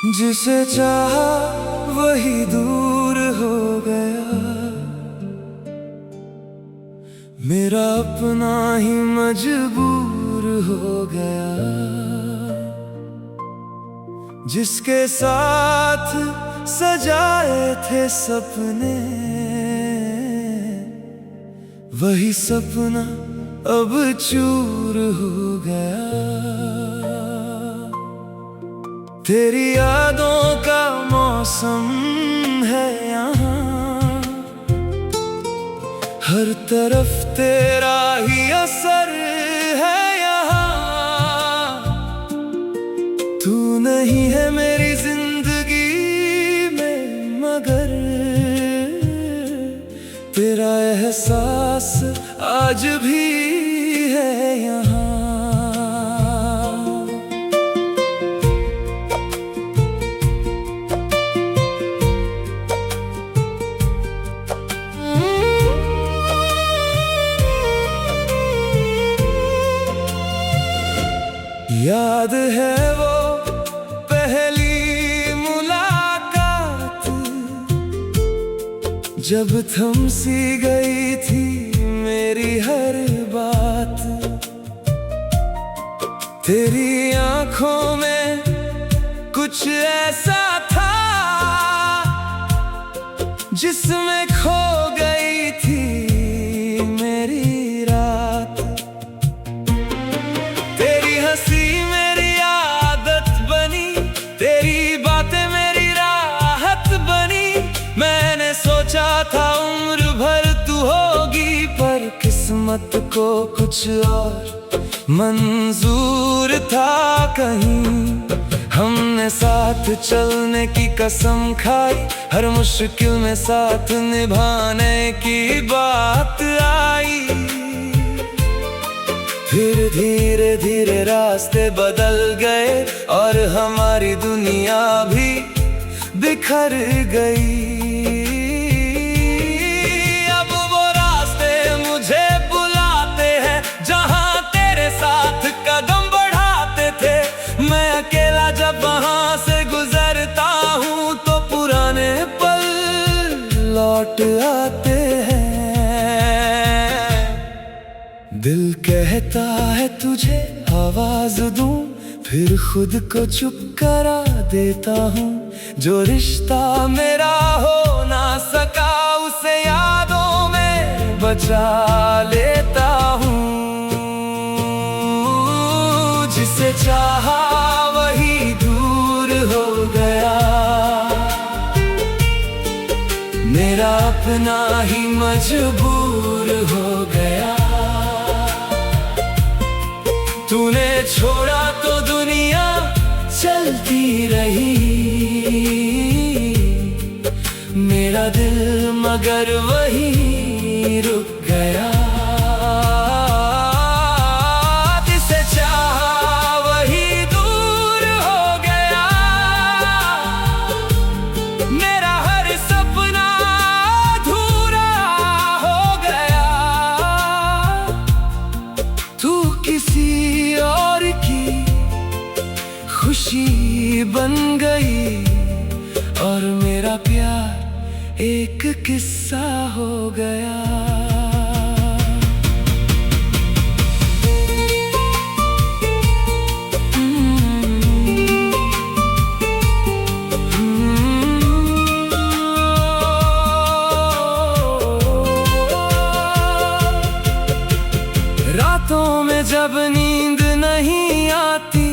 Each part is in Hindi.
जिसे चाहा वही दूर हो गया। मेरा अपना ही मजबूर हो गया। जिसके साथ सजाए थे सपने, वही सपना अब चूर हो गया। तेरी यादों का मौसम है यहाँ, हर तरफ तेरा ही असर है यहाँ। तू नहीं है मेरी जिंदगी में, मगर तेरा एहसास आज भी है यहाँ। याद है वो पहली मुलाकात, जब थम सी गई थी मेरी हर बात। तेरी आंखों में कुछ ऐसा था जिसमें खो गई थी मेरी रात। तेरी हंसी मेरी आदत बनी, तेरी बातें मेरी राहत बनी। मैंने सोचा था उम्र भर तू होगी, पर किस्मत को कुछ और मंजूर था कहीं। हमने साथ चलने की कसम खाई, हर मुश्किल में साथ निभाने की बात आई। फिर धीरे धीरे रास्ते बदल गए और हमारी दुनिया भी बिखर गई। अब वो रास्ते मुझे बुलाते हैं जहां तेरे साथ कदम बढ़ाते थे। मैं अकेला जब वहां से गुजरता हूं तो पुराने पल लौट आते हैं। दिल कहता है तुझे आवाज दूं, फिर खुद को चुप करा देता हूँ। जो रिश्ता मेरा हो ना सका, उसे यादों में बचा लेता हूँ। जिसे चाहा वही दूर हो गया, मेरा अपना ही मजबूर हो गया। तूने छोड़ा तो दुनिया चलती रही, मेरा दिल मगर वही रुक गया। जिसे चाहा वही दूर हो गया, मेरा हर सपना अधूरा हो गया। तू किसी और की खुशी बन गई और मेरा प्यार एक किस्सा हो गया। रातों में जब नींद नहीं आती,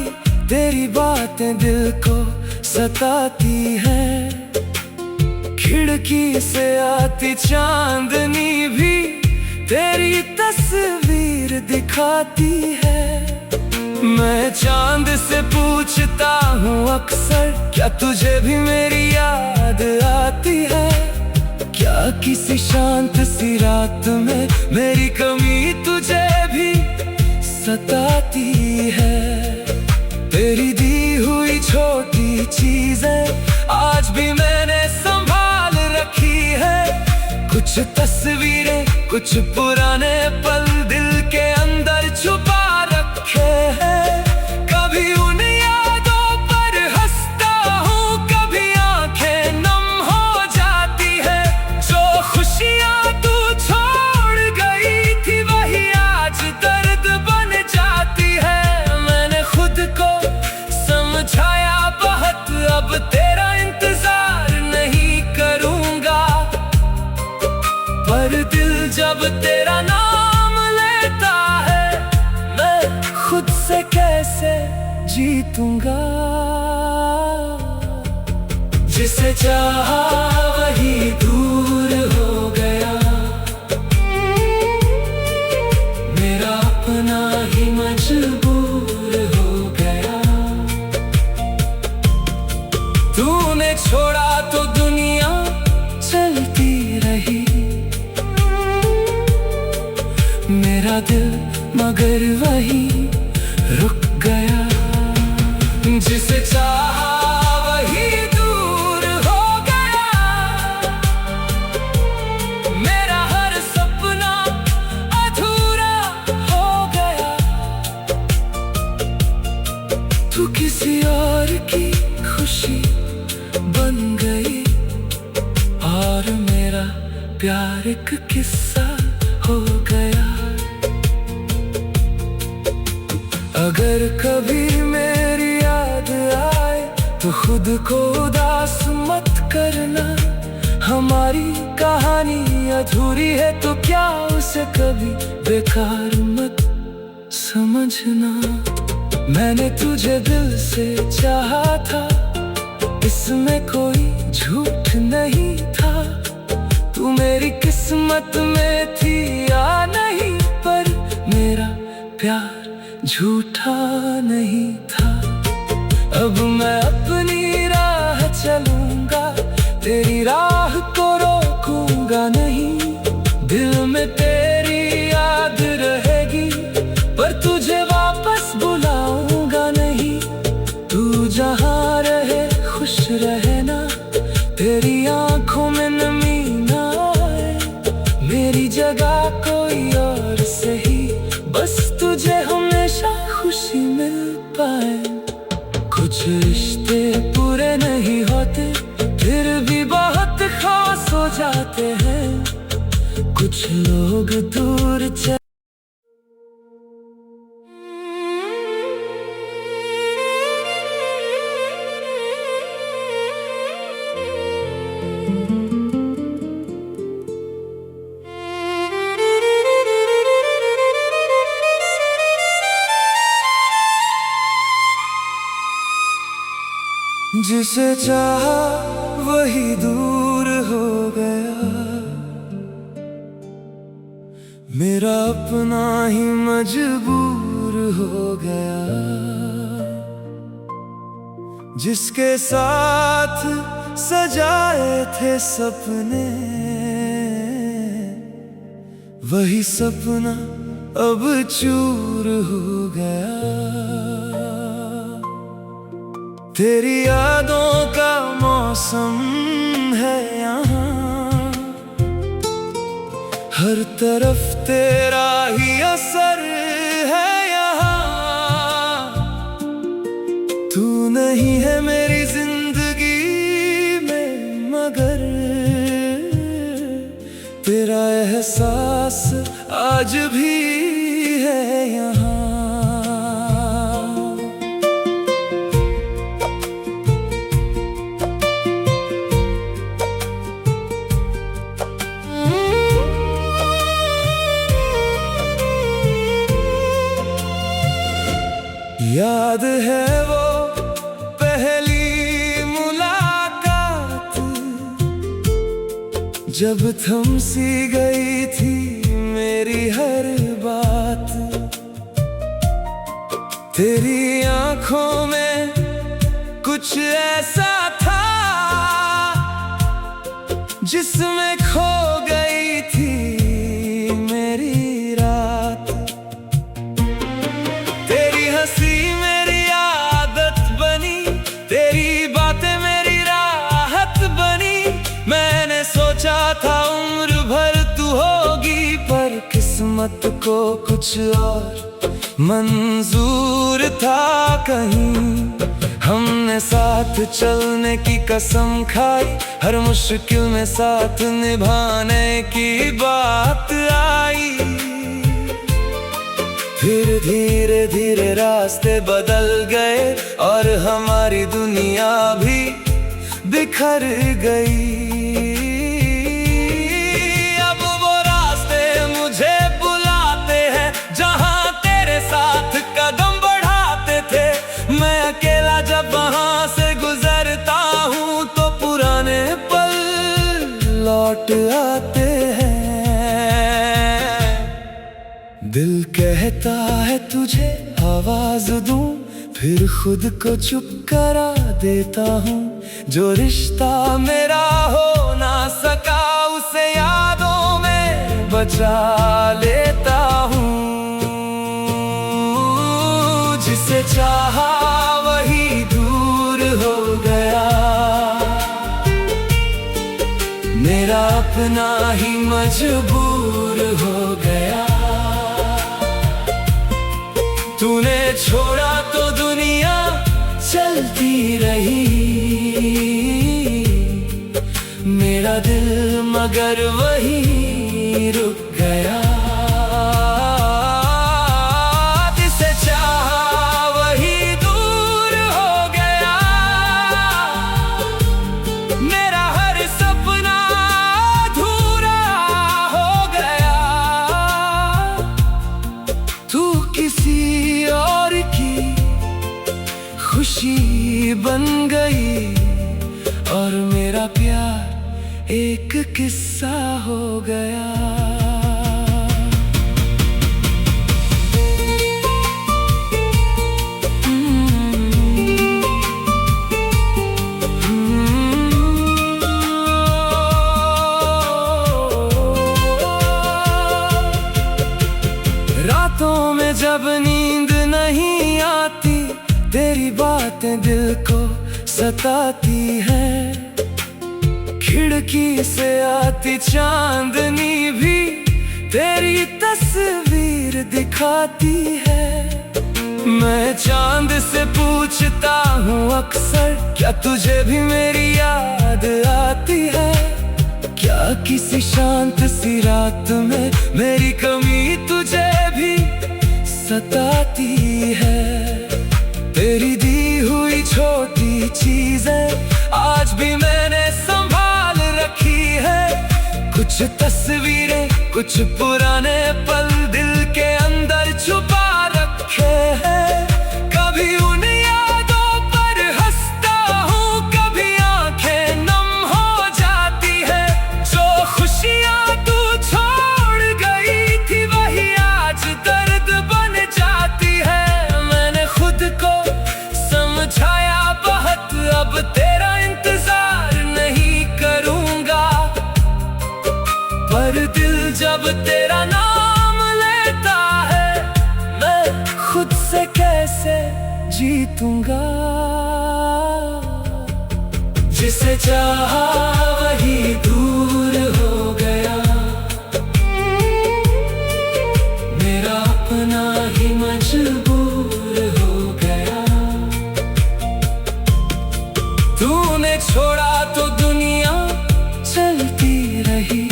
तेरी बातें दिल को सताती हैं। खिड़की से आती चांदनी भी तेरी तस्वीर दिखाती है। मैं चांद से पूछता हूँ अक्सर, क्या तुझे भी मेरी याद आती है? क्या किसी शांत सी रात में मेरी कमी तुझे भी सताती है? तेरी दी हुई छोटी चीजें आज भी मैंने संभाल रखी है। कुछ तस्वीरें, कुछ पुराने पल दिल के अंदर छुपा रखे हैं। कभी उन यादों पर हंसता हूँ, कैसे जीतूंगा। जिसे चाहा वही दूर हो गया, मेरा अपना ही मजबूर हो गया। तूने छोड़ा तो दुनिया चलती रही, मेरा दिल मगर वही रुक गया। जिसे चाहा वही दूर हो गया, मेरा हर सपना अधूरा हो गया। तू किसी और की खुशी बन गई, और मेरा प्यार एक किस्सा हो गया। अगर कभी मेरी याद आए तो खुद को उदास मत करना। हमारी कहानी अधूरी है तो क्या उसे कभी बेकार मत समझना। मैंने तुझे दिल से चाहा था, इसमें कोई झूठ नहीं था। तू मेरी किस्मत में थी या नहीं, पर मेरा प्यार झूठा नहीं था। अब मैं अपनी राह चलूंगा, तेरी राह को रोकूंगा नहीं। दिल में तेरी याद रहेगी, पर तुझे वापस बुलाऊंगा नहीं। तू जहाँ रहे खुश रहना, तेरी आंखों में नमी ना आए। मेरी जगह कोई और सही, बस तुझे हमेशा खुशी मिल पाए। कुछ रिश्ते पूरे नहीं होते, फिर भी बहुत खास हो जाते हैं। कुछ लोग दूर चले जिसे चाहा वही दूर हो गया, मेरा अपना ही मजबूर हो गया। जिसके साथ सजाए थे सपने, वही सपना अब चूर हो गया। तेरी यादों का मौसम है यहाँ, हर तरफ तेरा ही असर है यहाँ। तू नहीं है मेरी जिंदगी में, मगर तेरा एहसास आज भी है यहाँ। याद है वो पहली मुलाकात, जब थम सी गई थी मेरी हर बात। तेरी आंखों में कुछ ऐसा था जिसमें खो गई थी मेरी रात। तेरी हंसी मेरी आदत बनी, तेरी बातें मेरी राहत बनी। मैंने सोचा था उम्र भर तू होगी, पर किस्मत को कुछ और मंजूर था कहीं। हमने साथ चलने की कसम खाई, हर मुश्किल में साथ निभाने की बात आई। फिर धीरे धीरे रास्ते बदल गए और हमारी दुनिया भी बिखर गई। अब वो रास्ते मुझे बुलाते हैं जहां तेरे साथ कदम बढ़ाते थे। कहता है तुझे आवाज दूं, फिर खुद को चुप करा देता हूँ। जो रिश्ता मेरा हो ना सका उसे यादों में बचा लेता हूँ। जिसे चाहा वही दूर हो गया, मेरा अपना ही मजबूर हो गया। तूने छोड़ा तो दुनिया चलती रही, मेरा दिल मगर वही रुक गया। जिसे चाहा वही दूर हो गया, मेरा हर सपना अधूरा हो गया। तू किसी और की खुशी बन गई और मेरा प्यार एक किस्सा हो गया। रातों में जब नींद नहीं आती, तेरी बातें दिल को सताती है। खिड़की से आती चांदनी भी तेरी तस्वीर दिखाती है। मैं चांद से पूछता हूँ अक्सर, क्या तुझे भी मेरी याद आती है? क्या किसी शांत सी रात में मेरी कमी तुझे भी सताती है? तेरी दी हुई छोटी चीजें आज भी मैंने संभाल रखी है। कुछ तस्वीरें, कुछ पुराने पल दिल के अंदर छुपा रखे हैं। कभी उन यादों पर हंसता हूँ, कभी आंखें नम हो जाती है। जो खुशियाँ तू छोड़ गई थी वही आज दर्द बन जाती है। मैंने खुद को समझाया बहुत, अब तेरा इंतजार नहीं करूँगा। पर दिल जब तेरा नाम लेता है, मैं खुद से कैसे जीतूंगा? जिसे चाहा वही दूर हो गया, मेरा अपना ही मजबूर हो गया। तूने छोड़ा तो दुनिया चलती रही,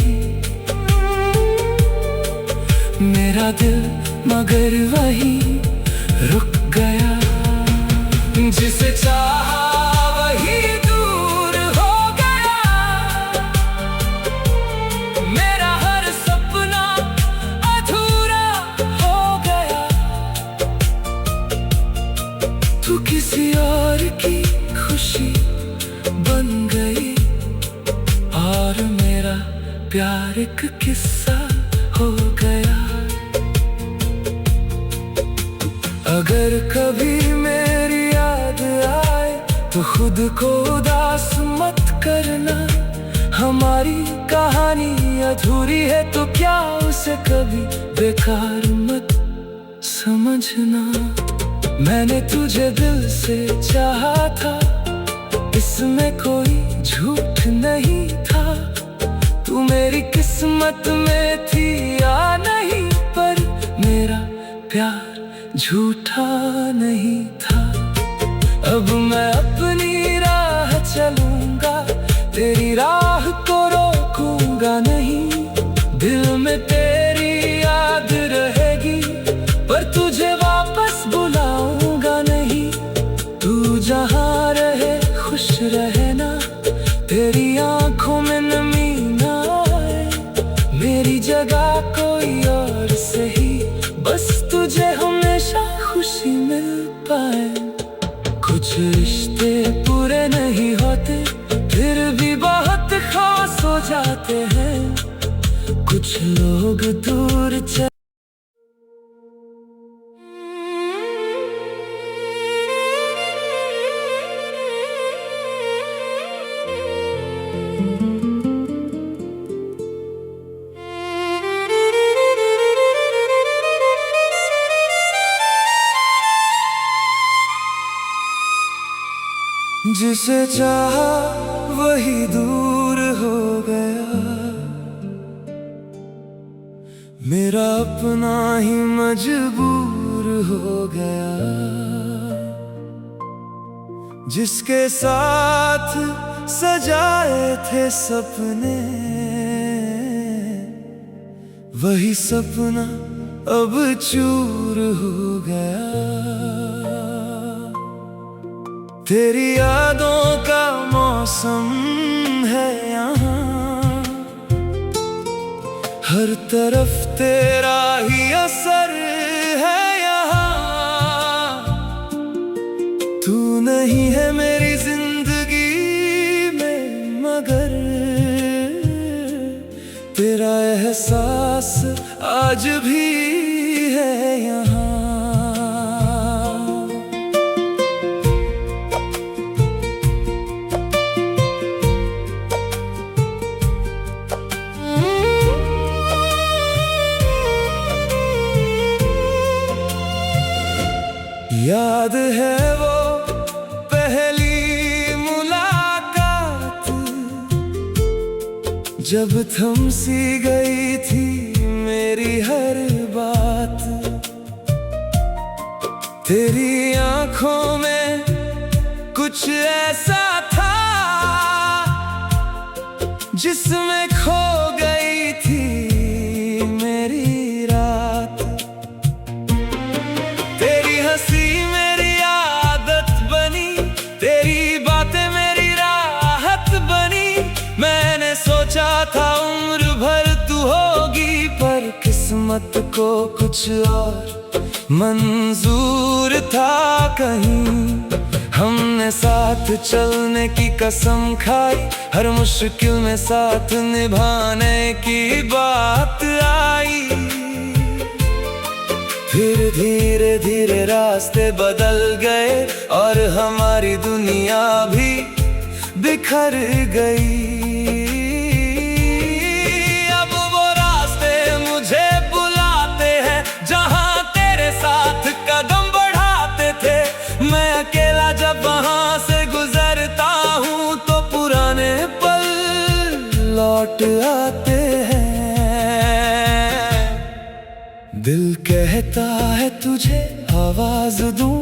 मेरा दिल मगर वही रुक गया। जिसे चाहा वही दूर हो गया, मेरा हर सपना अधूरा हो गया। तू किसी और की खुशी बन गई और मेरा प्यार एक किस्सा हो गया। अगर कभी मेरी याद आए तो खुद को उदास मत करना। हमारी कहानी अधूरी है तो क्या उसे कभी बेकार मत समझना। मैंने तुझे दिल से चाहा था, इसमें कोई झूठ नहीं था। तू मेरी किस्मत में थी या नहीं, पर मेरा प्यार झूठा नहीं था। अब मैं अपनी राह चलूंगा, तेरी राह को रोकूंगा नहीं। दिल में तेरी याद रहेगी, पर तुझे वापस बुलाऊंगा नहीं। तू जहाँ रहे खुश रहना, तेरी आंखों में नमी ना आए। मेरी जगह कोई और सही, बस तुझे हमेशा खुशी मिल पाए। कुछ रिश्ते पूरे नहीं होते, फिर भी बहुत खास हो जाते हैं। कुछ लोग दूर जिसे चाहा वही दूर हो गया, मेरा अपना ही मजबूर हो गया। जिसके साथ सजाए थे सपने, वही सपना अब चूर हो गया। तेरी यादों का मौसम है यहाँ, हर तरफ तेरा ही असर है यहाँ। तू नहीं है मेरी जिंदगी में, मगर तेरा एहसास आज भी है यहाँ। याद है वो पहली मुलाकात, जब थम सी गई थी मेरी हर बात। तेरी आंखों में कुछ ऐसा था जिसमें खो गई थी मेरी रात। तेरी हंसी मेरी आदत बनी, तेरी बातें मेरी राहत बनी। मैंने सोचा था उम्र भर तू होगी, पर किस्मत को कुछ और मंजूर था कहीं। हमने साथ चलने की कसम खाई, हर मुश्किल में साथ निभाने की बात आई। फिर धीरे धीरे रास्ते बदल गए और हमारी दुनिया भी बिखर गई। अब वो रास्ते मुझे बुलाते हैं जहां तेरे साथ कदम बढ़ाते थे। मैं अकेला जब वहां से गुजरता हूं तो पुराने पल लौट आते हैं। दिल कहता है तुझे आवाज दूं,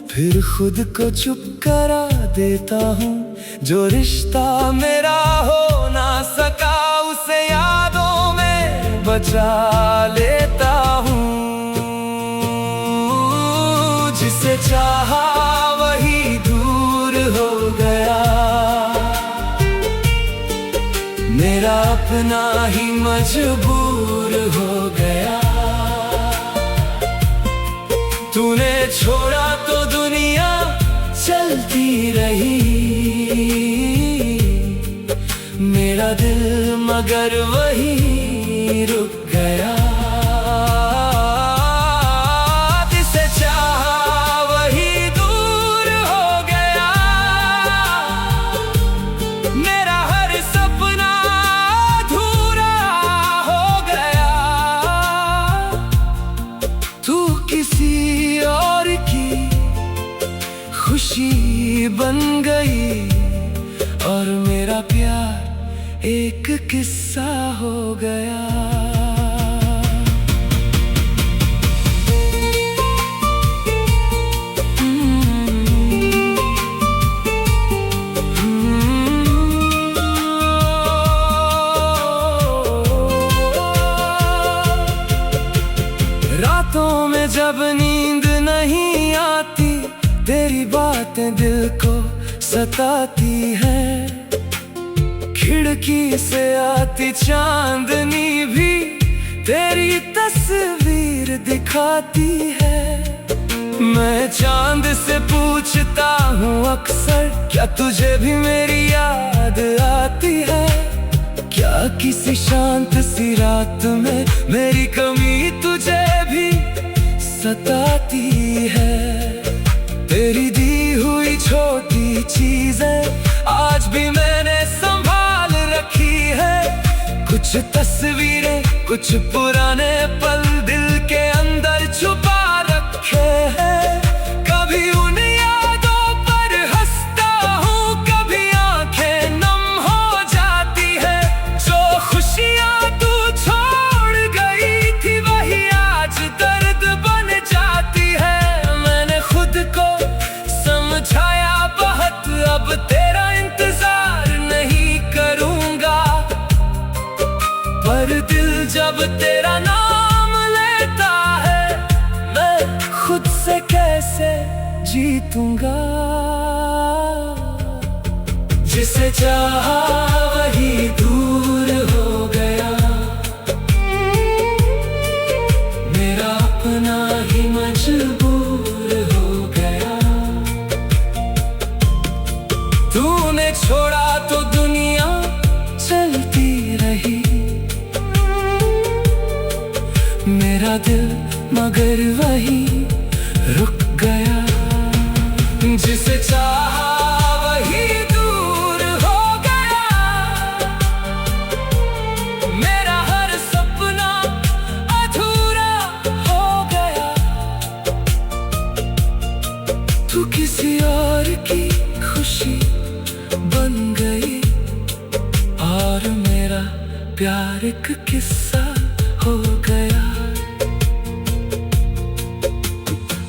फिर खुद को चुप करा देता हूँ। जो रिश्ता मेरा हो ना सका, उसे यादों में बचा लेता हूँ। जिसे चाहा वही दूर हो गया, मेरा अपना ही मजबूर हो गया। तूने छोड़ा तो दुनिया चलती रही, मेरा दिल मगर वही रुक गया। जिसे चाहा वही दूर हो गया, मेरा हर सपना अधूरा हो गया। तू किसी और की खुशी बन गई और मेरा प्यार एक किस्सा हो गया। रातों में जब नींद नहीं आती, तेरी बातें दिल को सताती है। खिड़की से आती चांदनी भी तेरी तस्वीर दिखाती है। मैं चांद से पूछता हूँ अक्सर, क्या तुझे भी मेरी याद आती है? क्या किसी शांत सी रात में मेरी कमी तुझे भी सताती है? तेरी दी हुई छोटी चीजें आज भी मैंने संभाल रखी है। कुछ तस्वीरें, कुछ पुराने पल दिल के अंदर छुपा रखे हैं। कभी उन यादों पर हंसता हूँ, तुझसे कैसे जीतूंगा। जिसे चाहा वही दूर हो गया, मेरा अपना ही मजबूर हो गया। तूने छोड़ा तो दुनिया चलती रही, मेरा दिल मगर वही रुक गया। जिसे चाहा वही दूर हो गया, मेरा हर सपना अधूरा हो गया। तू किसी और की खुशी बन गई, और मेरा प्यार एक किस्सा हो गया।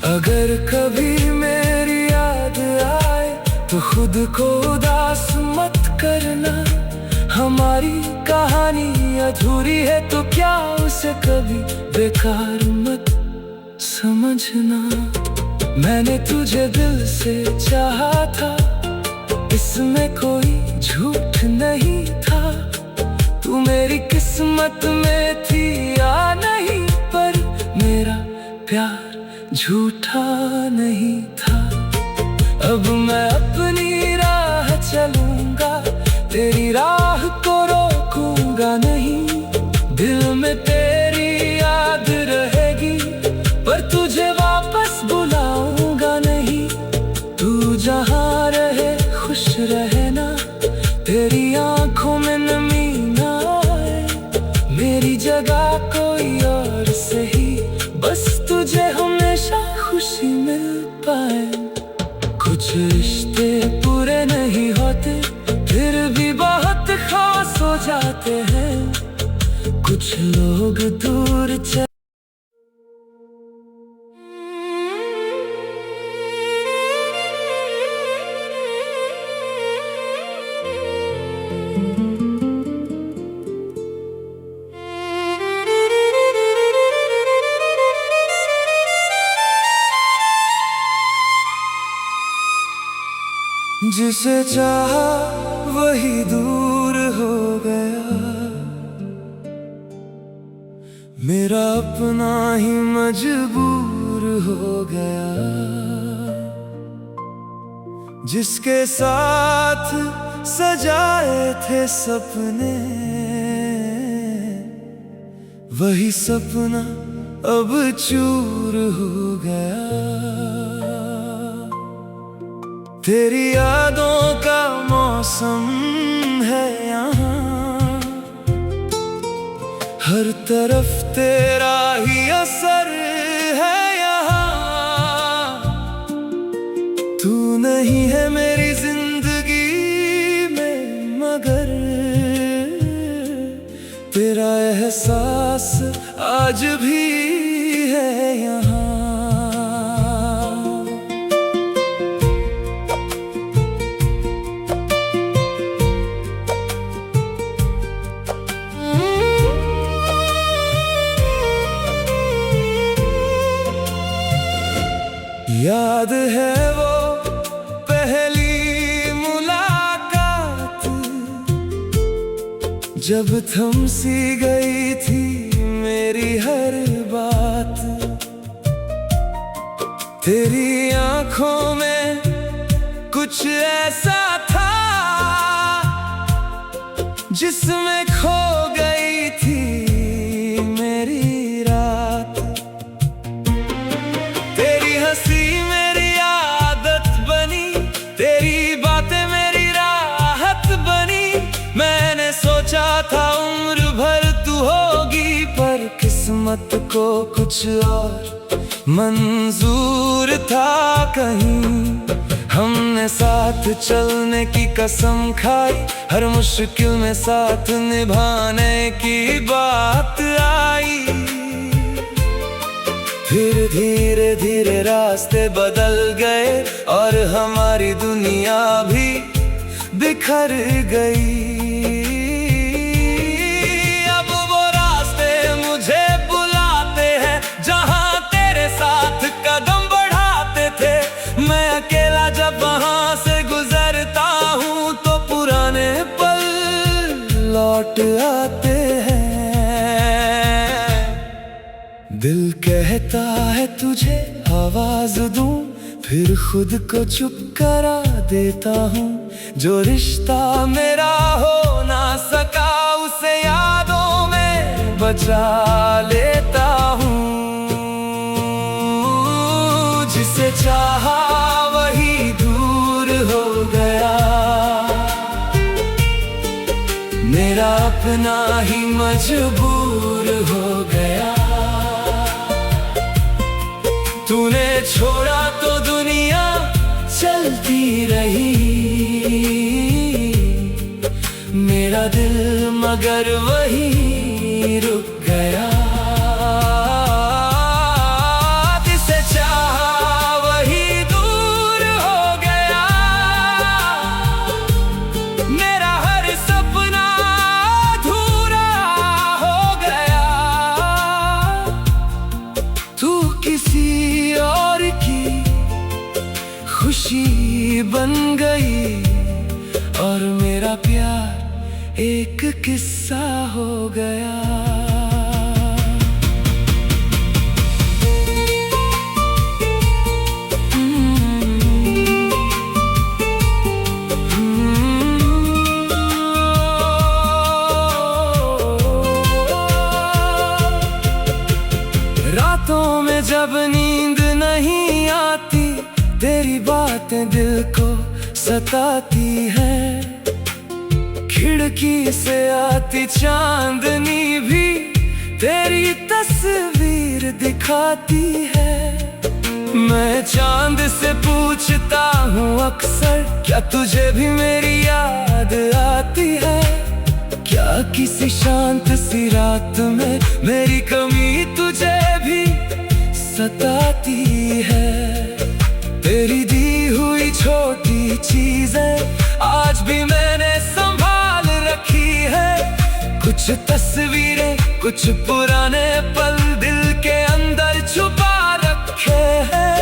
अगर कभी मेरी याद आए तो खुद को उदास मत करना। हमारी कहानी अधूरी है तो क्या उसे कभी बेकार मत समझना। मैंने तुझे दिल से चाहा था, इसमें कोई झूठ नहीं था। तू मेरी किस्मत में थी या नहीं, पर मेरा प्यार झूठा नहीं था। अब मैं अपनी राह चलूंगा, तेरी राह को रोकूंगा नहीं। दिल में तेरी याद रहेगी, पर तुझे वापस बुलाऊंगा नहीं। तू जहाँ रहे खुश रहना, तेरी आंखों में नमी ना आए। मेरी जगह कोई और सही, बस तुझे हमेशा खुशी मिल पाए। कुछ रिश्ते पूरे नहीं होते, फिर भी बहुत खास हो जाते हैं। कुछ लोग दूर चले जिसे चाहा वही दूर हो गया, मेरा अपना ही मजबूर हो गया। जिसके साथ सजाए थे सपने, वही सपना अब चूर हो गया। तेरी यादों का मौसम है यहाँ, हर तरफ तेरा ही असर है यहाँ। तू नहीं है मेरी जिंदगी में, मगर तेरा एहसास आज भी है यहाँ। याद है वो पहली मुलाकात, जब थम सी गई थी मेरी हर बात। तेरी आंखों में कुछ ऐसा था जिसमें खो गई थी मेरी रात। तेरी हंसी मेरी आदत बनी, तेरी बातें मेरी राहत बनी। मैंने सोचा था उम्र भर तू होगी, पर किस्मत को कुछ और मंजूर था कहीं। हमने साथ चलने की कसम खाई, हर मुश्किल में साथ निभाने की बात आई। फिर धीरे धीरे रास्ते बदल गए और हमारी दुनिया भी बिखर गई। अब वो रास्ते मुझे बुलाते हैं जहां तेरे साथ कदम बढ़ा कहता है तुझे आवाज दूं, फिर खुद को चुप करा देता हूँ। जो रिश्ता मेरा हो ना सका उसे यादों में बचा लेता हूँ। जिसे चाहा वही दूर हो गया, मेरा अपना ही मजबूर हो गया। तूने छोड़ा तो दुनिया चलती रही, मेरा दिल मगर वही रुक गया। जिसे चाहा वही दूर हो गया, मेरा हर सपना अधूरा हो गया। तू किसी और की खुशी बन गई और मेरा प्यार एक किस्सा हो गया। रातों में जब नींद नहीं आती, तेरी बातें दिल को सताती है। खिड़की से आती चांदनी भी तेरी तस्वीर दिखाती है। मैं चांद से पूछता हूँ अक्सर, क्या तुझे भी मेरी याद आती है? क्या किसी शांत सी रात में मेरी कमी तुझे भी सताती है? तेरी दी हुई छोटी चीजें आज भी मैंने संभाल रखी है। कुछ तस्वीरें, कुछ पुराने पल दिल के अंदर छुपा रखे हैं।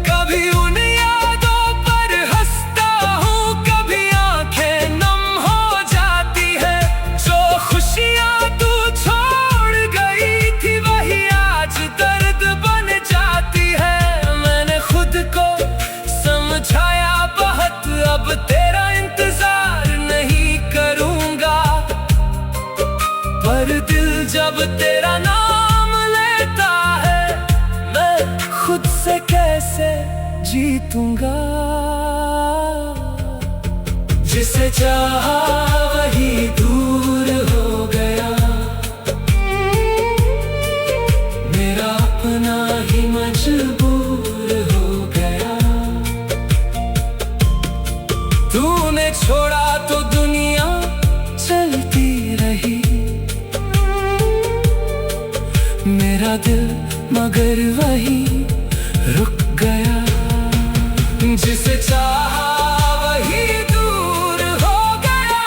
कभी उन यादों पर हंसता हूँ, कभी आंखें नम हो जाती है। जो खुशियाँ तू छोड़ गई थी वही आज दर्द बन जाती है। मैंने खुद को समझाया बहुत, अब तेरा इंतजार नहीं करूँगा। पर दिल जब तेरा नाम लेता है, मैं खुद से कैसे जीतूंगा? जिसे चाहा वही दूर हो गया, मेरा अपना ही मजबूर हो गया। तूने छोड़ा तो दुनिया चलती रही, मेरा दिल मगर वही रुक गया। जिसे चाहा वही दूर हो गया,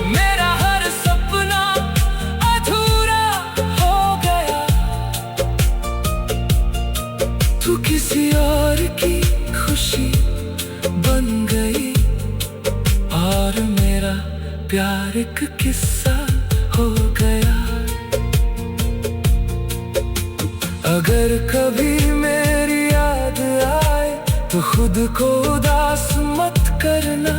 मेरा हर सपना अधूरा हो गया। तू किसी और की खुशी बन गई और मेरा प्यार एक किस्सा हो गया। अगर कभी मेरी याद आए तो खुद को उदास मत करना।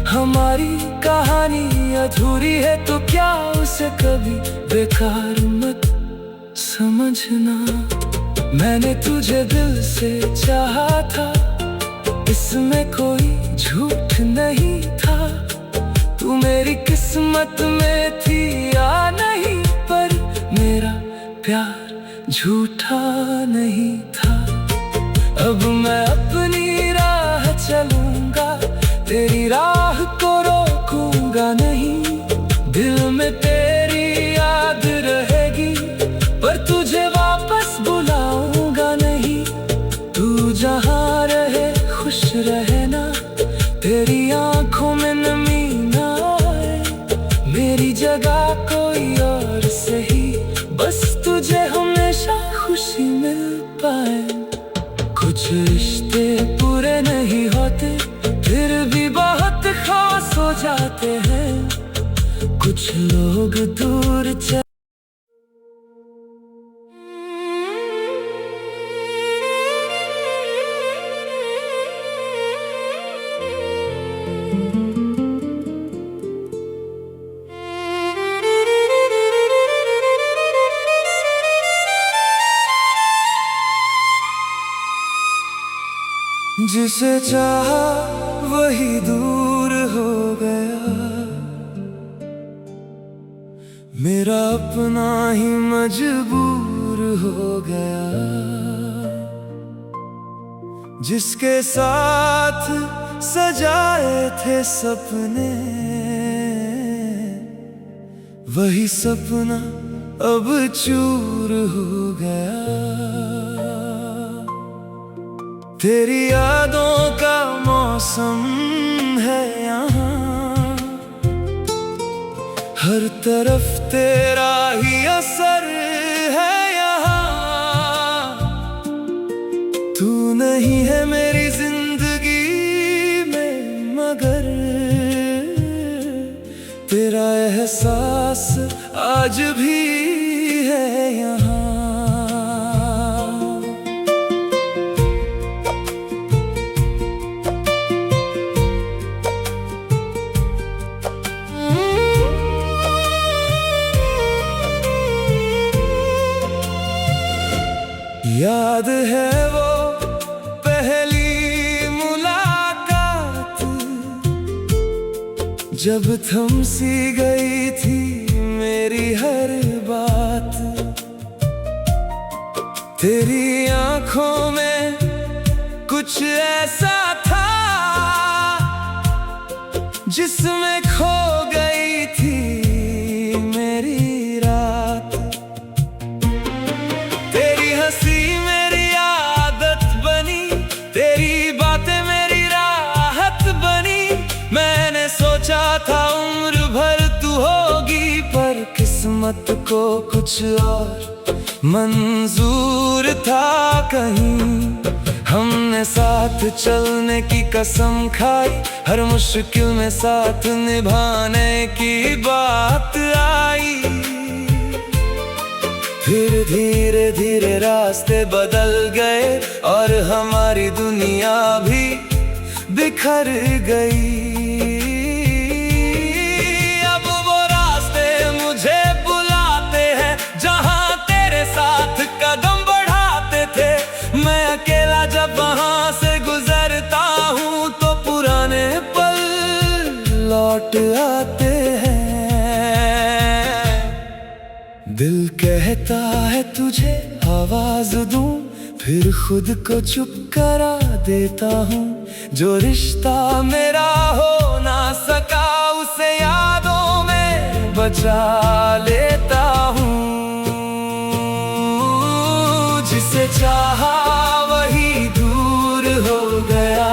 हमारी कहानी अधूरी है तो क्या उसे कभी बेकार मत समझना। मैंने तुझे दिल से चाहा था, इसमें कोई झूठ नहीं था। तू मेरी किस्मत में थी या नहीं, पर मेरा प्यार झूठा नहीं था। अब मैं अपनी राह चलूंगा, तेरी राह को रोकूंगा नहीं। दिल में तेरी याद रहेगी, पर तुझे वापस बुलाऊंगा नहीं। तू जहाँ रहे खुश रहना, तेरी आंखों में नमी ना आए। मेरी जगह कोई और सही, बस तुझे हमेशा खुशी मिल पाए। कुछ रिश्ते पूरे नहीं होते, फिर भी बहुत खास हो जाते हैं। कुछ लोग दूर जिसे चाहा वही दूर हो गया, मेरा अपना ही मजबूर हो गया। जिसके साथ सजाए थे सपने, वही सपना अब चूर हो गया। तेरी यादों का मौसम है यहाँ, हर तरफ तेरा ही असर है यहाँ। तू नहीं है मेरी जिंदगी में, मगर तेरा एहसास आज भी है यहाँ। याद है वो पहली मुलाकात, जब थम सी गई थी मेरी हर बात। तेरी आंखों में कुछ ऐसा था जिसमें खो गई थी मेरी रात। तेरी हंसी मेरी आदत बनी, तेरी बातें मेरी राहत बनी। मैंने सोचा था उम्र भर तू होगी, पर किस्मत को कुछ और मंजूर था कहीं। हमने साथ चलने की कसम खाई, हर मुश्किल में साथ निभाने की बात आई। फिर धीरे धीरे रास्ते बदल गए और हमारी दुनिया भी बिखर गई। अब वो रास्ते मुझे बुलाते हैं जहां तेरे साथ कदम बढ़ाते थे। मैं अकेला जब वहां से गुजरता हूं तो पुराने पल लौट आते हैं। दिल कहता है तुझे आवाज दूं, फिर खुद को चुप करा देता हूँ। जो रिश्ता मेरा हो ना सका, उसे यादों में बचा लेता हूँ। जिसे चाहा वही दूर हो गया,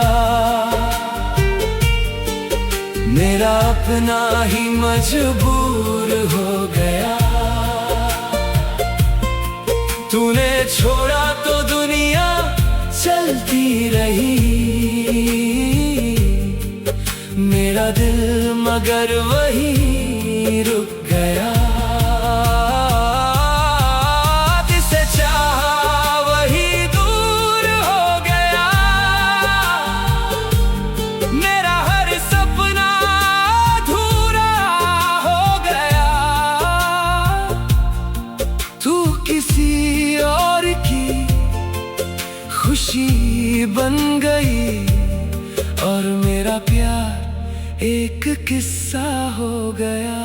मेरा अपना ही मजबूर हो गया। तूने छोड़ा तो दुनिया चलती रही, मेरा दिल मगर वही रुक गया। जिसे चाहा वही दूर हो गया, मेरा हर सपना अधूरा हो गया। तू किसी और की खुशी बन गई और मेरा प्यार एक किस्सा हो गया।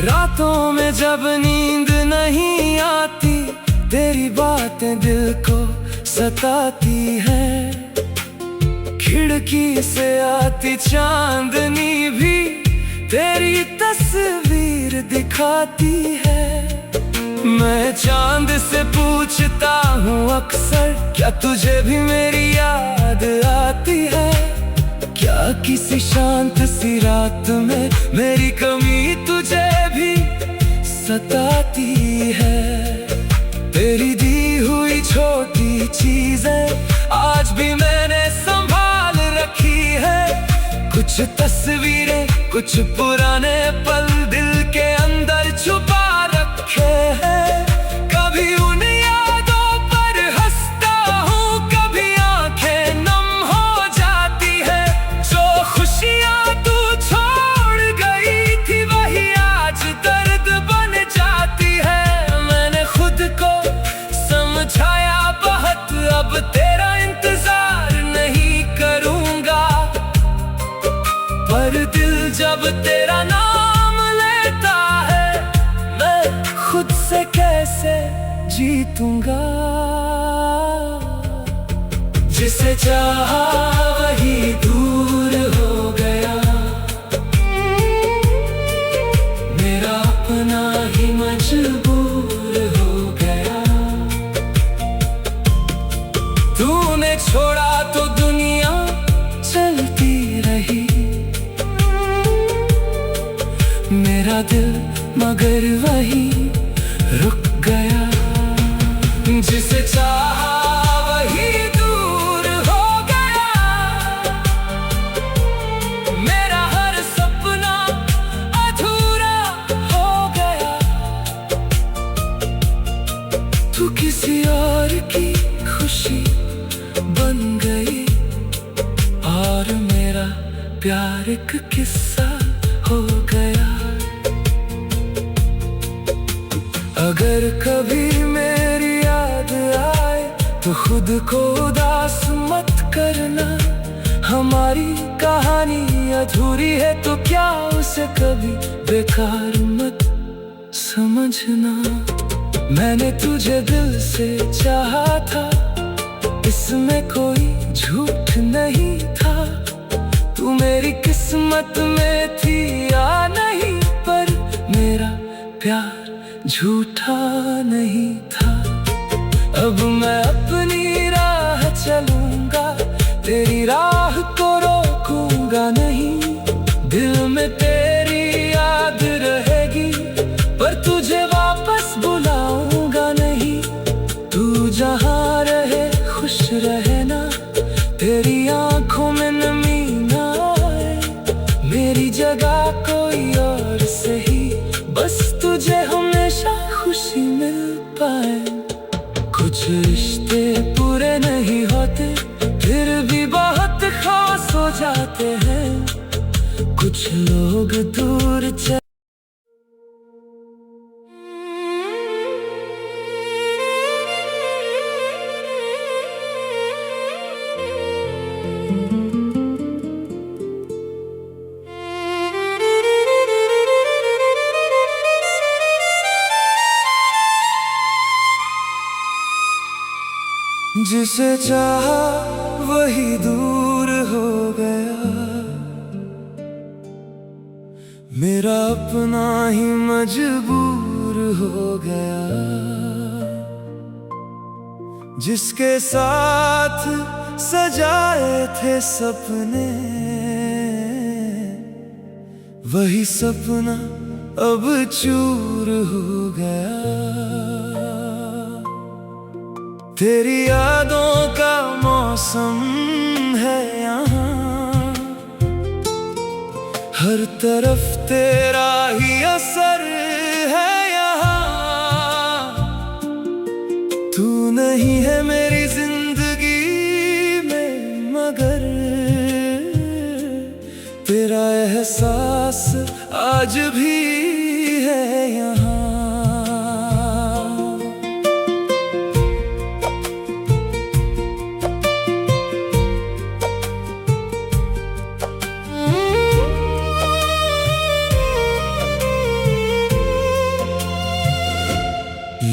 रातों में जब नींद नहीं आती, तेरी बातें दिल को सताती है। खिड़की से आती चांदनी भी तेरी तस्वीर दिखाती है। मैं चांद से पूछता हूँ अक्सर, क्या तुझे भी मेरी याद आती है? क्या किसी शांत सी रात में मेरी कमी तुझे भी सताती है? तेरी दी हुई छोटी चीजें आज भी मैंने संभाल रखी है। कुछ तस्वीरें, कुछ पुराने पल दिल के अंदर छुपा रखे हैं। कभी उन यादों पर हंसता हूँ कैसे जीतूंगा। जिसे चाहा वही दूर हो गया, मेरा अपना ही मजबूर हो गया। तूने छोड़ा तो दुनिया चलती रही, मेरा दिल मगर वही रुक गया। जिसे चाहा वही दूर हो गया, मेरा हर सपना अधूरा हो गया। तू किसी और की खुशी बन गई, और मेरा प्यार एक किस्सा हो गया। अगर कभी मेरी याद आए तो खुद को उदास मत करना। हमारी कहानी अधूरी है तो क्या उसे कभी बेकार मत समझना। मैंने तुझे दिल से चाहा था, इसमें कोई झूठ नहीं था। तू मेरी किस्मत में थी या नहीं, पर मेरा प्यार झूठा नहीं था। अब मैं अपनी राह चलूंगा, तेरी राह को रोकूंगा नहीं। दिल में तेरी याद रहेगी, पर तुझे वापस बुलाऊंगा नहीं। तू जहाँ रहे खुश रहना, तेरी आंखों में नमी ना आए। मेरी जगह कोई और सही, बस तुझे हमेशा खुशी मिल पाए। कुछ रिश्ते पूरे नहीं होते, फिर भी बहुत खास हो जाते हैं। कुछ लोग दूर चले जिसे चाहा वही दूर हो गया, मेरा अपना ही मजबूर हो गया। जिसके साथ सजाए थे सपने, वही सपना अब चूर हो गया। तेरी यादों का मौसम है यहाँ, हर तरफ तेरा ही असर है यहाँ। तू नहीं है मेरी जिंदगी में, मगर तेरा एहसास आज भी है यहाँ।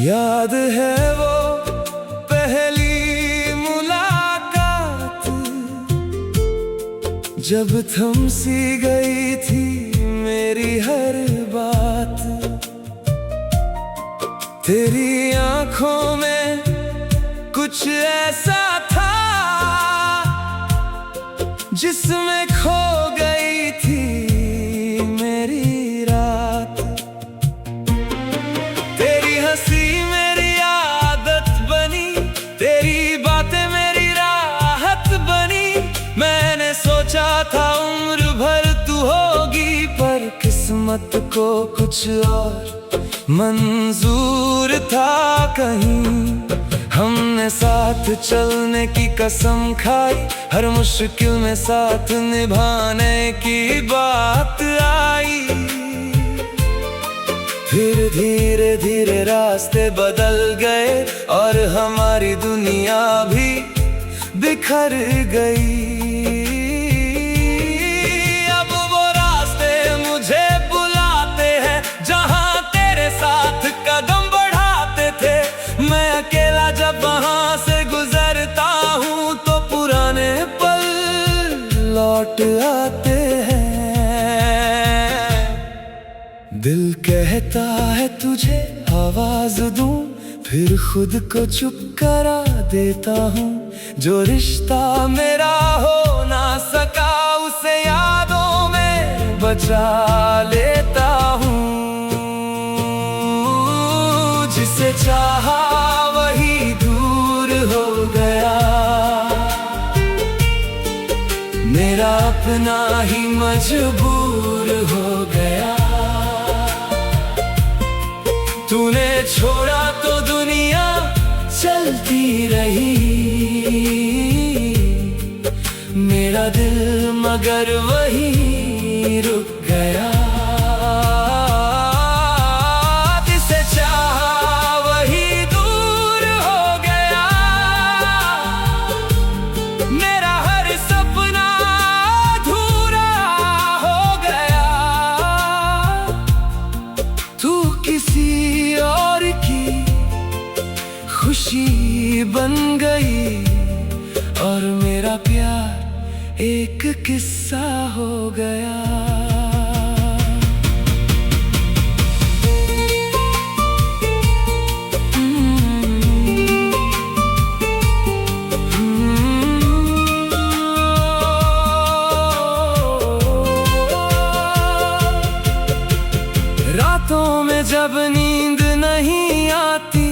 याद है वो पहली मुलाकात, जब थम सी गई थी मेरी हर बात। तेरी आंखों में कुछ ऐसा था जिसमें खो गई थी मेरी रात। तेरी हंसी मेरी आदत बनी, तेरी बातें मेरी राहत बनी। मैंने सोचा था उम्र भर तू होगी, पर किस्मत को कुछ और मंजूर था कहीं। हमने साथ चलने की कसम खाई, हर मुश्किल में साथ निभाने की बात आई। फिर धीरे धीरे रास्ते बदल गए और हमारी दुनिया भी बिखर गई। अब वो रास्ते मुझे बुलाते हैं जहां तेरे साथ कदम बढ़ाते कहता है तुझे आवाज दूं, फिर खुद को चुप करा देता हूँ। जो रिश्ता मेरा हो ना सका उसे यादों में बचा लेता हूँ। जिसे चाहा वही दूर हो गया, मेरा अपना ही मजबूर हो गया। तूने छोड़ा तो दुनिया चलती रही, मेरा दिल मगर वही रुक गया। जिसे चाहा वही दूर हो गया, मेरा हर सपना अधूरा हो गया। तू किसी और की खुशी बन गई और मेरा प्यार एक किस्सा हो गया। रातों में जब नींद नहीं आती,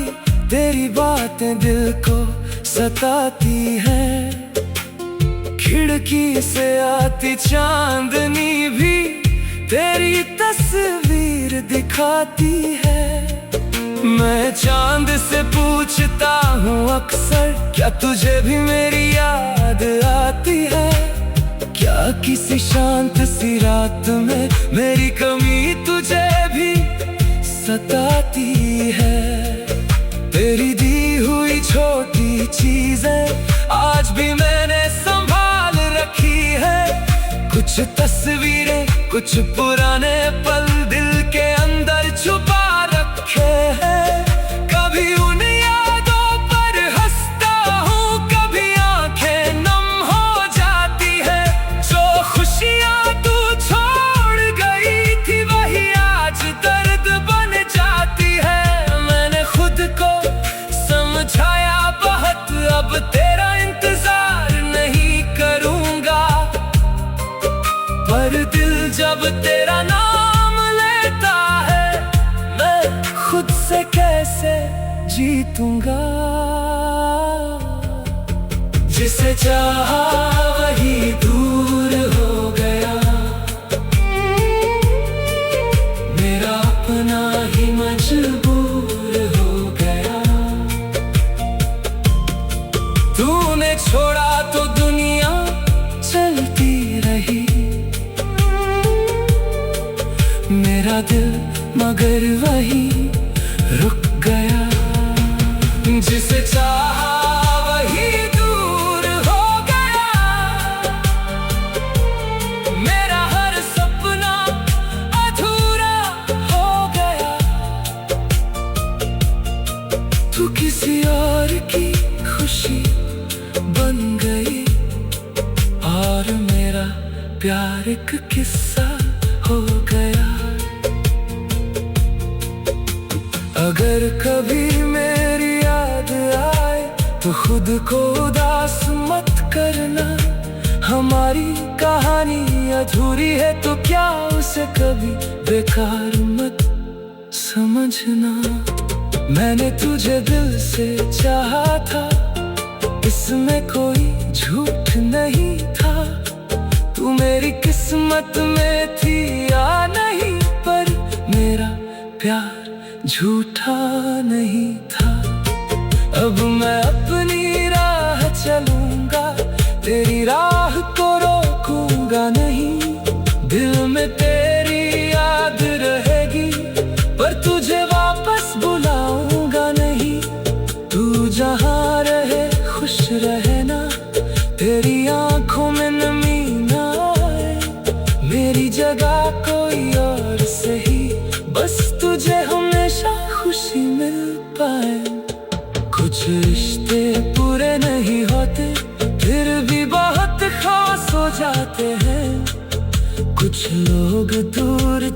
तेरी बातें दिल को सताती है। खिड़की से आती चांदनी भी तेरी तस्वीर दिखाती है। मैं चांद से पूछता हूँ अक्सर, क्या तुझे भी मेरी याद आती है? क्या किसी शांत सी रात में मेरी कमी तुझे भी सताती है? तेरी दी हुई छोटी चीजें आज भी मैंने संभाल रखी है। कुछ तस्वीरें, कुछ पुराने पल दिल के अंदर छुपा रखे हैं। कभी उन यादों पर हंसता हूँ, कभी आंखें नम हो जाती है। जो खुशियाँ तू छोड़ गई थी वही आज दर्द बन जाती है। मैंने खुद को समझाया बहुत, अब तेरा इंतजार नहीं करूँगा। पर दिल जब तेरा नाम लेता है, मैं खुद से कैसे जीतूंगा? जिसे चाहा वही दूर हो गया, मेरा अपना ही मजबूर हो गया। तूने छोड़ा तो दुनिया चलती रही, मेरा दिल मगर वही रुक गया। जिसे चाहा वही दूर हो गया, मेरा हर सपना अधूरा हो गया। तू किसी और की खुशी बन गई और मेरा प्यार एक किस्सा हो गया। अगर कभी मेरी याद आए तो खुद को उदास मत करना। हमारी कहानी अधूरी है तो क्या उसे कभी बेकार मत समझना। मैंने तुझे दिल से चाहा था, इसमें कोई झूठ नहीं था। तू मेरी किस्मत में थी या नहीं, पर मेरा प्यार झूठा नहीं था। अब मैं अपनी राह चलूंगा, तेरी राह को रोकूंगा नहीं। दिल में तेरी याद रहेगी, पर तुझे वापस बुलाऊंगा नहीं। तू जहाँ रहे खुश रहना, तेरी आंखों में नमी ना आए। मेरी जगह कोई और सही, बस तुझे हमेशा खुशी मिल पाए। कुछ रिश्ते पूरे नहीं होते, फिर भी बहुत खास हो जाते हैं। कुछ लोग दूर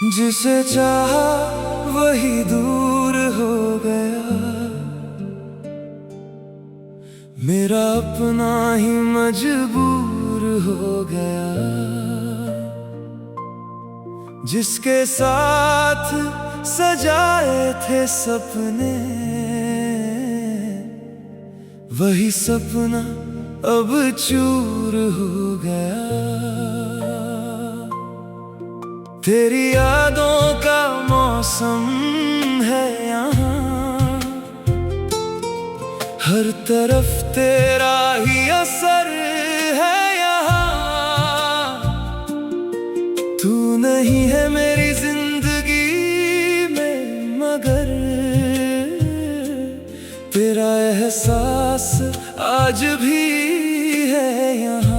जिसे चाहा वही दूर हो गया, मेरा अपना ही मजबूर हो गया। जिसके साथ सजाए थे सपने, वही सपना अब चूर हो गया। तेरी यादों का मौसम है यहाँ, हर तरफ तेरा ही असर है यहाँ। तू नहीं है मेरी जिंदगी में, मगर तेरा एहसास आज भी है यहाँ।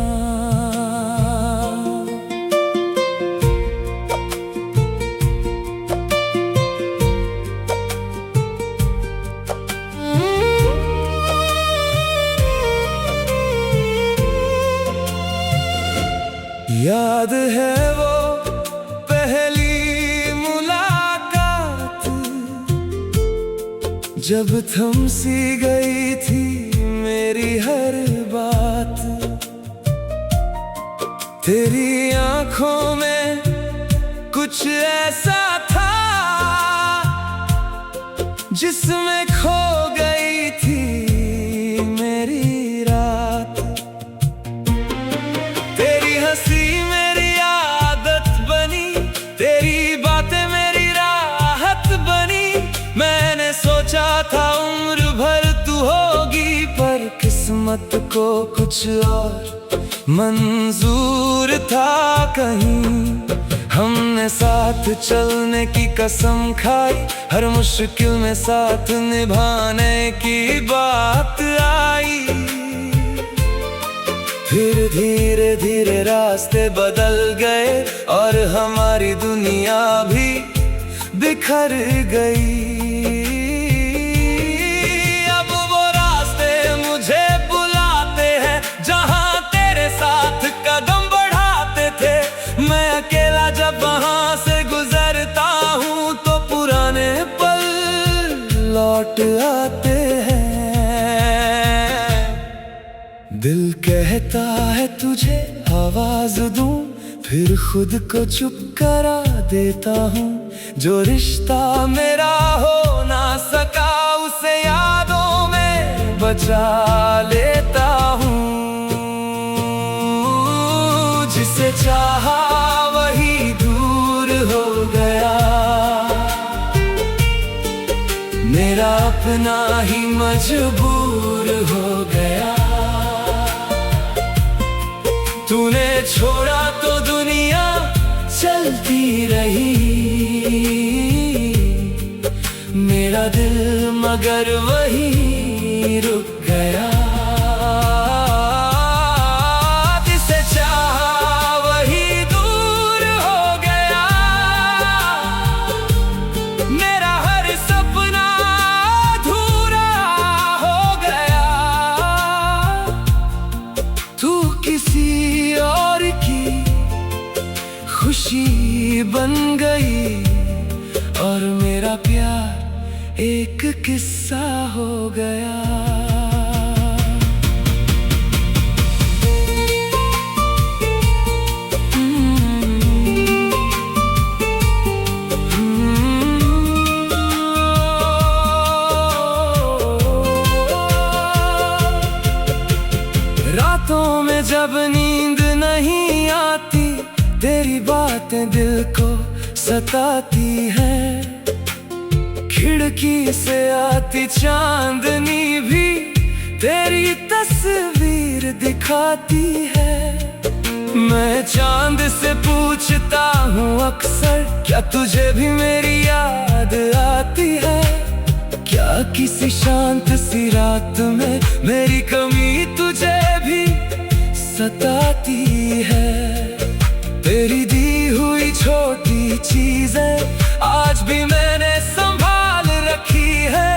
याद है वो पहली मुलाकात, जब थम सी गई थी मेरी हर बात। तेरी आंखों में कुछ ऐसा था जिसमें खो गई थी मेरी रात। तेरी हंसी मेरी आदत बनी, तेरी बातें मेरी राहत बनी। मैंने सोचा था उम्र भर तू होगी, पर किस्मत को कुछ और मंजूर था कहीं। हमने साथ चलने की कसम खाई, हर मुश्किल में साथ निभाने की बात आई। फिर धीरे धीरे रास्ते बदल गए और हमारी दुनिया भी बिखर गई। अब वो रास्ते मुझे बुलाते हैं जहां तेरे साथ कदम बढ़ाते थे। मैं अकेला जब वहां से गुजरता हूं तो पुराने पल लौट आते हैं। दिल कहता है तुझे आवाज दूं, फिर खुद को चुप करा देता हूँ। जो रिश्ता मेरा हो ना सका, उसे यादों में बचा लेता हूँ। जिसे चाहा वही दूर हो गया, मेरा अपना ही मजबूर हो गया। तूने छोड़ा तो दुनिया चलती रही, मेरा दिल मगर वही रुक गया। जिसे चाहा वही दूर हो गया, मेरा हर सपना अधूरा हो गया। तू किसी और की खुशी बन गई और मेरा प्यार एक किस्सा हो गया। रातों में जब नींद नहीं आती, तेरी बातें दिल को सताती हैं। खिड़की से आती चांदनी भी तेरी तस्वीर दिखाती है। मैं चांद से पूछता हूँ अक्सर, क्या तुझे भी मेरी याद आती है? क्या किसी शांत सी रात में मेरी कमी तुझे भी सताती है? तेरी दी हुई छोटी चीजें आज भी मैंने संभाल रखी है।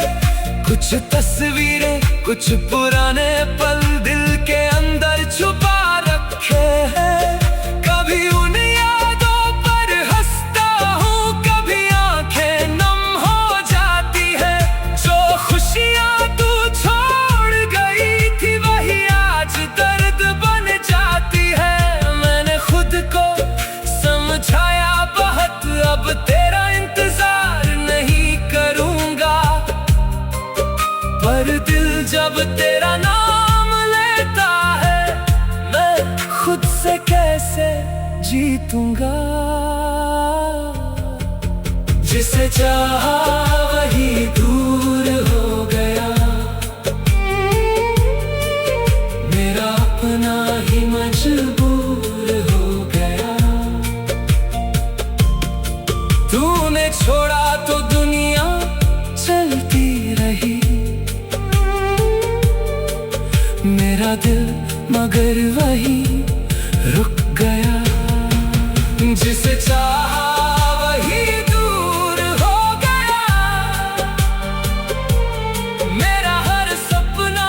कुछ तस्वीरें, कुछ पुराने पल दिल के अंदर छुपा रखे हैं। कभी उन यादों पर हंसता हूँ जीतूंगा। जिसे चाहा वही दूर हो गया, मेरा अपना ही मजबूर हो गया। तूने छोड़ा तो दुनिया चलती रही, मेरा दिल मगर वही रुक गया। जिसे चाहा वही दूर हो गया, मेरा हर सपना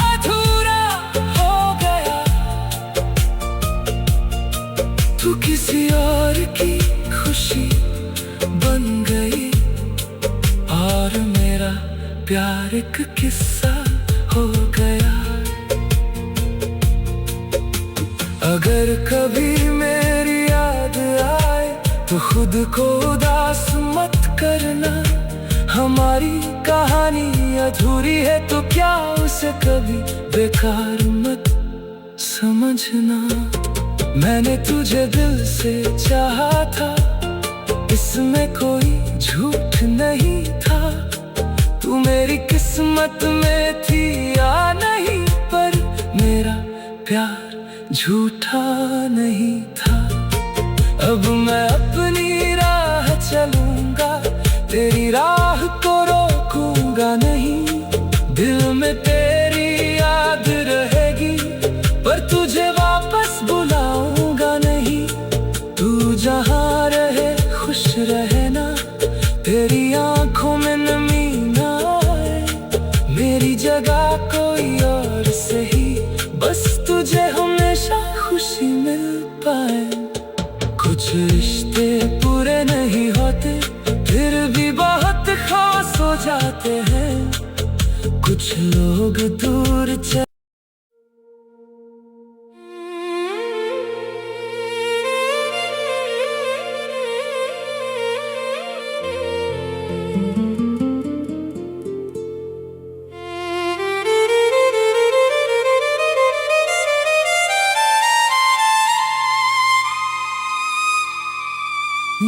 अधूरा हो गया। तू किसी और की खुशी बन गई, और मेरा प्यार एक किस्सा हो गया। अगर कभी मेरी याद आए तो खुद को उदास मत करना। हमारी कहानी अधूरी है तो क्या उसे कभी बेकार मत समझना। मैंने तुझे दिल से चाहा था, इसमें कोई झूठ नहीं था। तू मेरी किस्मत में थी या नहीं, पर मेरा प्यार झूठा नहीं था। अब मैं अपनी राह चलूंगा, तेरी राह को रोकूंगा नहीं। दिल में तेरी याद रहेगी, पर तुझे वापस बुलाऊंगा नहीं। तू जहाँ रहे खुश रहना, तेरी आंखों में नमी ना आए। मेरी जगह कोई और सही, बस तुझे हमेशा खुशी मिल पाए। कुछ रिश्ते पूरे नहीं होते, फिर भी बहुत खास हो जाते हैं। कुछ लोग दूर चले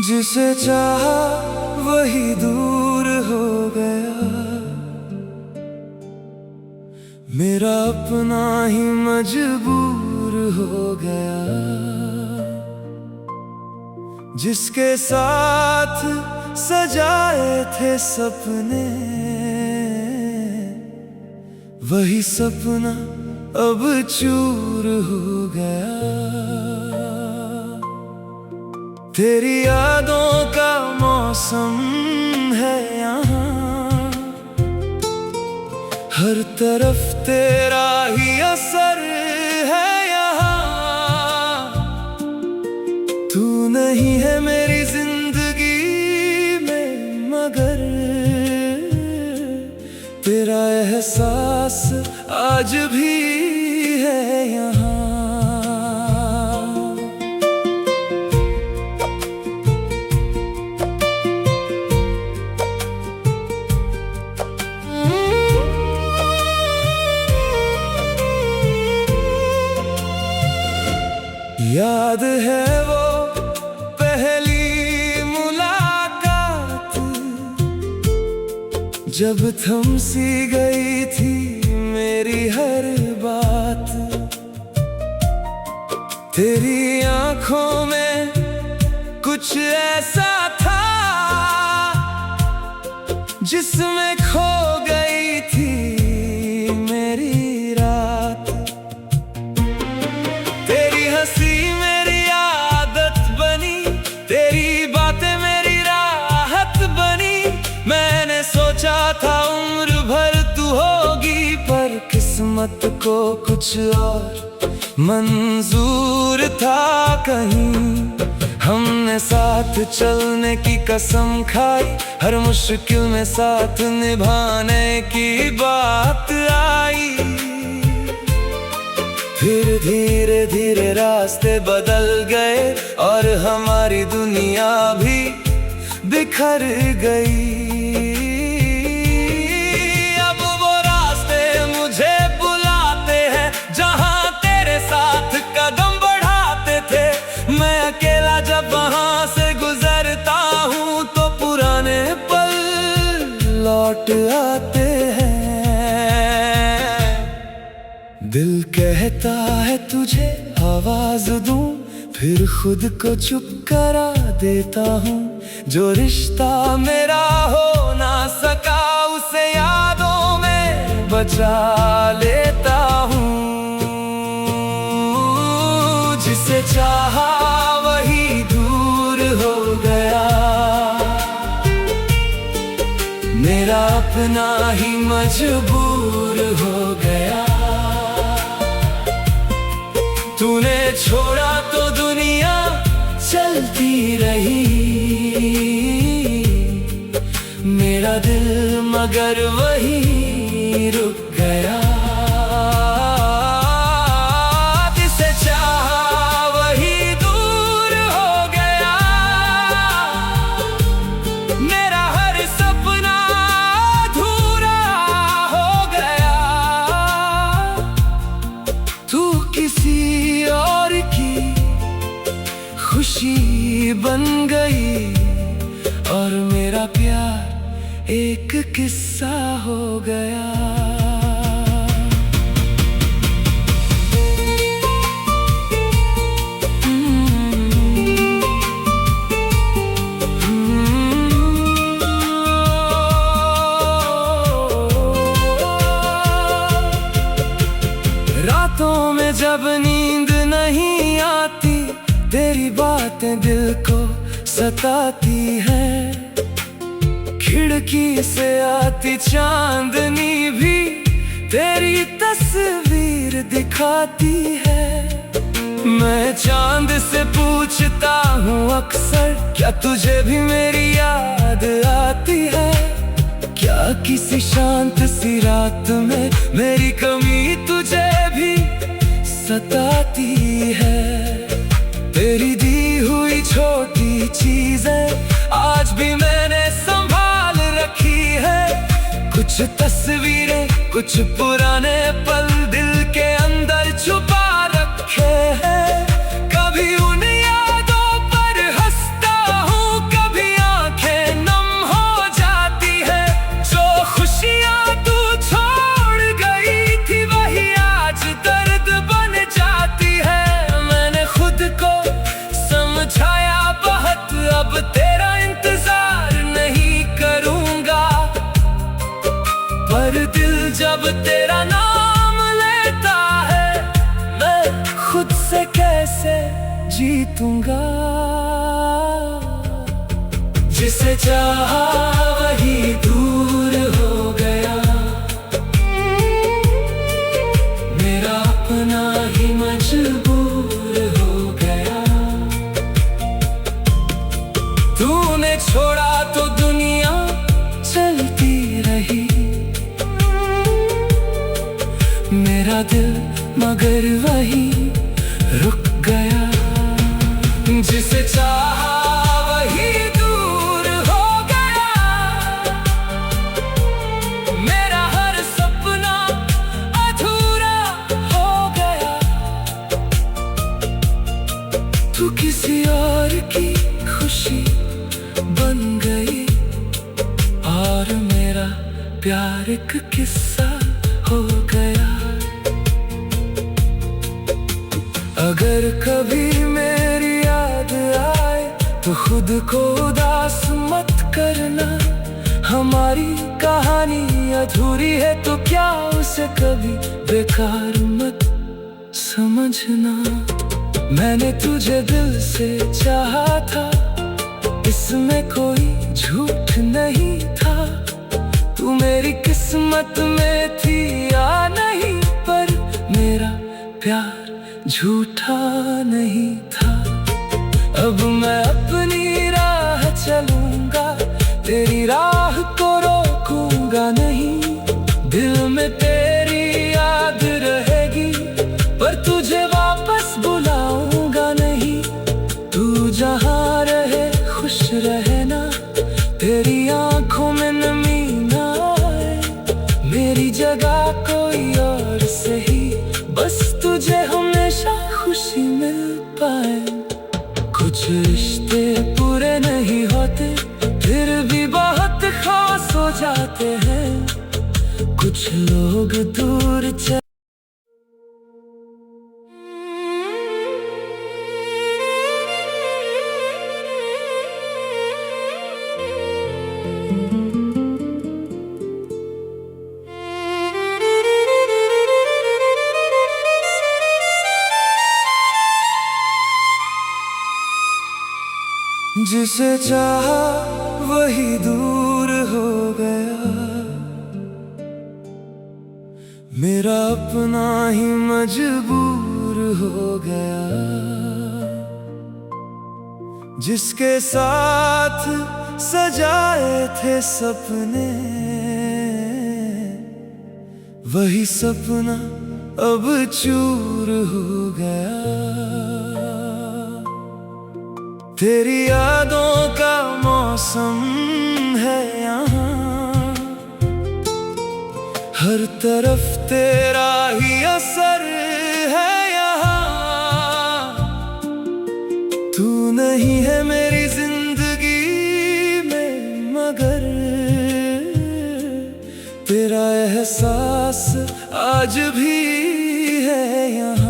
जिसे चाहा वही दूर हो गया, मेरा अपना ही मजबूर हो गया। जिसके साथ सजाए थे सपने, वही सपना अब चूर हो गया। तेरी यादों का मौसम है यहाँ, हर तरफ तेरा ही असर है यहाँ। तू नहीं है मेरी जिंदगी में, मगर तेरा एहसास आज भी है यहाँ। याद है वो पहली मुलाकात, जब थम सी गई थी मेरी हर बात। तेरी आंखों में कुछ ऐसा था जिसमें खो गई थी मेरी रात। तेरी हंसी मेरी आदत बनी, तेरी बातें मेरी राहत बनी। मैंने सोचा था उम्र भर तू होगी, पर किस्मत को कुछ और मंजूर था कहीं। हमने साथ चलने की कसम खाई, हर मुश्किल में साथ निभाने की बात आई। फिर धीरे धीरे रास्ते बदल गए और हमारी दुनिया भी बिखर गई। अब वो रास्ते मुझे बुलाते हैं जहां तेरे साथ कदम बढ़ाते थे। मैं अकेला जब वहां से गुजरता हूँ तो पुराने पल लौट आते हैं। दिल कहता है तुझे आवाज दूं, फिर खुद को चुप करा देता हूँ। जो रिश्ता मेरा हो ना सका उसे यादों में बचा लेता हूँ। जिसे चाहा वही दूर हो गया, मेरा अपना ही मजबूर हो गया। तूने छोड़ा तो दुनिया चलती रही, मेरा दिल मगर वही रुक गया। जिसे चाहा वही दूर हो गया, मेरा हर सपना अधूरा हो गया। तू किसी और की खुशी बन गई और मेरा प्यार एक किस्सा हो गया। रातों में जब नींद नहीं आती, तेरी बातें दिल को सताती हैं। खिड़की से आती चांदनी भी तेरी तस्वीर दिखाती है। मैं चांद से पूछता हूँ अक्सर, क्या तुझे भी मेरी याद आती है? क्या किसी शांत सी रात में मेरी कमी तुझे भी सताती है? तेरी दी हुई छोटी चीजें आज भी मैंने संभाल रखी है। कुछ तस्वीरें, कुछ पुराने पल दिल के अंदर छुपा रखे हैं। कभी उन यादों पर हंसता हूँ, कभी आंखें नम हो जाती है। जो खुशियाँ तू छोड़ गई थी वही आज दर्द बन जाती है। मैंने खुद को समझाया बहुत, अब तेरा इंतजार नहीं करूँगा। पर दिल जब तेरा नाम लेता है, मैं खुद से कैसे जीतूंगा। जिसे चाहा वही दूर हो गया, मेरा अपना ही मजबूर हो गया। तूने छोड़ा तो दुनिया चलती रही, मेरा दिल मगर वही रुक गया। जिसे चाहा वही दूर हो गया, मेरा हर सपना अधूरा हो गया। तू किसी और की खुशी बन गई और मेरा प्यार एक किस्सा हो गया। अगर कभी मेरी याद आए तो खुद को उदास मत करना। हमारी कहानी अधूरी है तो क्या उसे कभी बेकार मत समझना। मैंने तुझे दिल से चाहा था, इसमें कोई झूठ नहीं था। तू मेरी किस्मत में थी या नहीं, पर मेरा प्यार झूठा नहीं था। अब मैं अपनी राह चलूंगा, तेरी राह को रोकूंगा नहीं। दिल में तेरी याद रहेगी, पर तुझे वापस बुलाऊंगा नहीं। तू जहाँ रहे खुश रहना, तेरी आंखों में नमी ना आए। मेरी जगह कोई और सही, बस तुझे हमेशा खुशी मिल पाए। कुछ रिश्ते पूरे नहीं होते, फिर भी बहुत खास हो जाते हैं। कुछ लोग दूर चले जिसे चाहा वही दूर हो गया, मेरा अपना ही मजबूर हो गया। जिसके साथ सजाए थे सपने, वही सपना अब चूर हो गया। तेरी यादों का मौसम है यहाँ, हर तरफ तेरा ही असर है यहाँ। तू नहीं है मेरी जिंदगी में, मगर तेरा एहसास आज भी है यहाँ।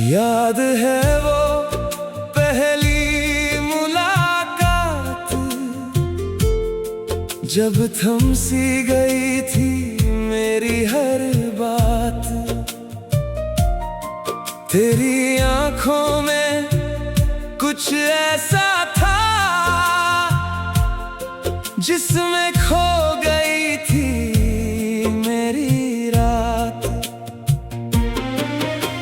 याद है वो पहली मुलाकात, जब थम सी गई थी मेरी हर बात। तेरी आंखों में कुछ ऐसा था जिसमें खो गई थी मेरी रात।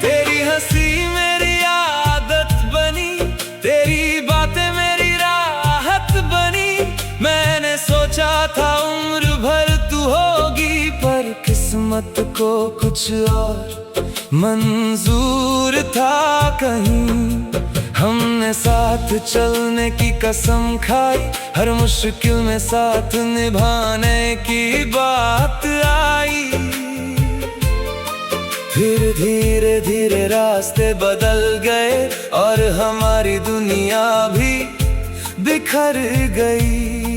तेरी हंसी मेरी आदत बनी, तेरी बातें मेरी राहत बनी। मैंने सोचा था उम्र भर तू होगी, पर किस्मत को कुछ और मंजूर था कहीं। हमने साथ चलने की कसम खाई, हर मुश्किल में साथ निभाने की बात आई। फिर धीरे धीरे रास्ते बदल गए और हमारी दुनिया भी बिखर गई।